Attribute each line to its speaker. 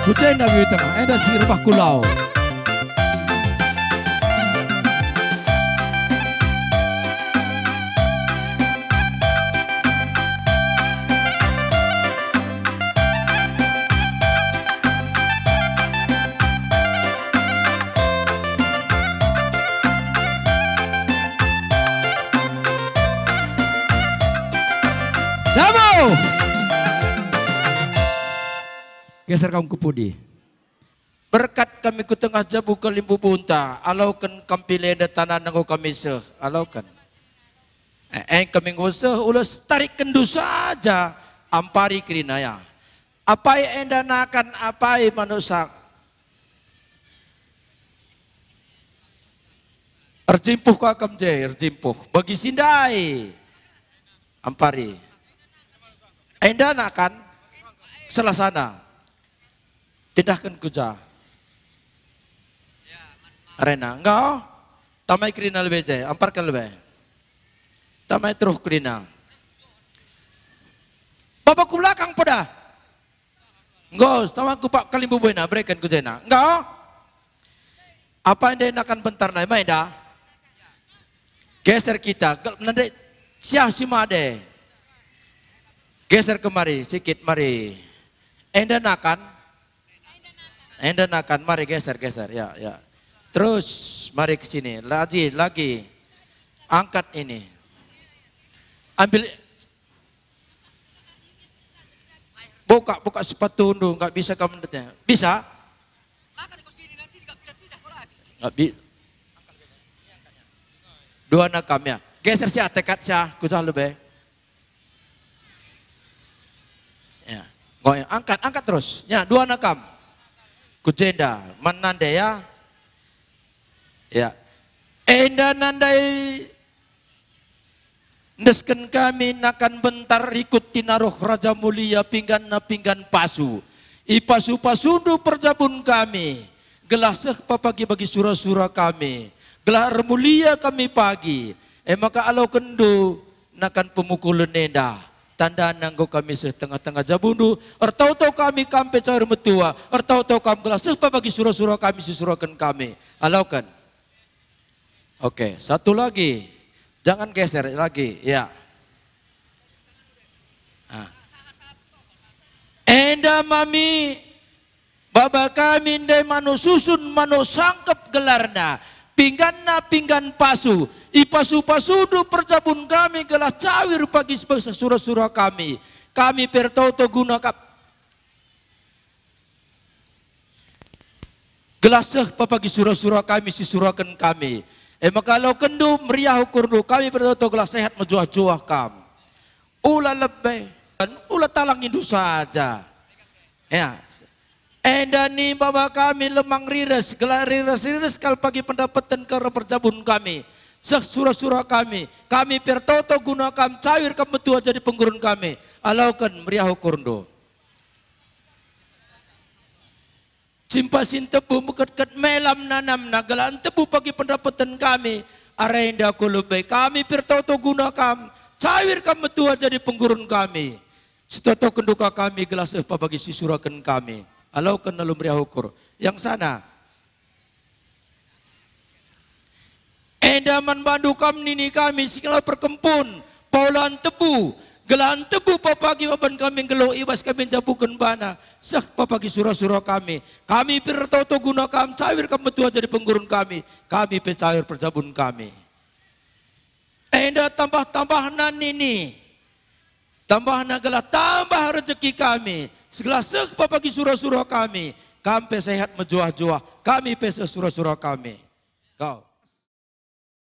Speaker 1: Hujan dah bui tengah, ada si rebah kulau. Damo! Geser kamu ke pudi. Berkat kami ku tengah jabu ke limbu bunta, alaukan kampile da tanah nanggo kami seh, alaukan. Kami ngusah ulas tarik kendu saja, ampari kerinaya. Apai enda nakan apai manusak. Erjimpuh ka kamje, erjimpuh. Bagi sindai, ampari. Enda nakan salah sana. Pindahkan kuja. Arena, enggak. Tamai krina lebih je, amparkan lebih. Tamai terus krina. Bapak ku belakang pada. Enggak, tamai ku pak kalimbu buena, berikan kujena. Enggak. Apa yang dia nakan bentar naik, main dah. Geser kita, nanti siah si made. Geser kemari, sikit mari. Enda nakan. Enda nakan, mari geser, ya, ya. Terus, mari ke sini, lagi. Angkat ini. Ambil. Buka sepatu dulu, nggak bisa kamu mendetnya. Bisa? Nggak bisa. Dua nakam ya. Geser siah, tekad siah, kucah lebih. Ya, angkat terus. Ya, dua nakam. Kujenda, manande ya. Ya. Enda nandai. Nesken kami nakan bentar ikut tinaruh Raja Mulia pinggan pasu. Ipasu pasundu perjabun kami. Gelaseh papagi bagi surah-surah kami. Gelar mulia kami pagi. Maka alau kendu nakan pemukulan nenda. Tanda nanggo kami setengah-tengah jabundu. Ertau-tau kami kampe cair metua. Ertau-tau kami gelaseh papagi surah-surah kami susurahkan kami. Alaukan. Oke, satu lagi. Jangan geser lagi, ya. Nah. Enda mami, baba kami ndai manu susun manu sangkep gelarna. Pinggan pasu. Ipasu pasudu perjabun kami gelah cawir pagi surah-surah kami. Kami pertauto gunakan. Gelaseh papagi surah-surah kami sisurahkan kami. Maka kalau kendu meriah ukurdu kami pertauto gelah sehat menjuah-juah kam. Ula lebih dan ula talang indu saja. Ya. Enda ni bawa kami lemang riris, gelar riris kal pagi pendapatan ke perjabun kami. Surah-surah kami pertoto gunakan cair kami tua jadi penggurun kami. Alaukan meriah ukurndo. Cimpasin tebu mekat melam nanam nagalan tebu pagi pendapatan kami. Arenda kulubay kami pertoto gunakan cair kami tua jadi penggurun kami. Setoto kenduka kami gelas apa bagi sisurakan kami. Alaukan nalum meriah ukur. Yang sana. Endaman bandu kam nini kami segala perkempun. Paulan tebu. Gelan tebu papagi baban kami gelau ibas kami jabukan bana. Sah papagi surah-surah kami. Kami pertoto guna kami cair kami tua jadi penggurun kami. Kami pecair perjabun kami. Enda tambah-tambah nini. Tambah nagalah tambah rezeki kami. Segala seh papagi surah-surah kami. Kami sehat menjuah-juah. Kami pesa surah-surah kami. Kau.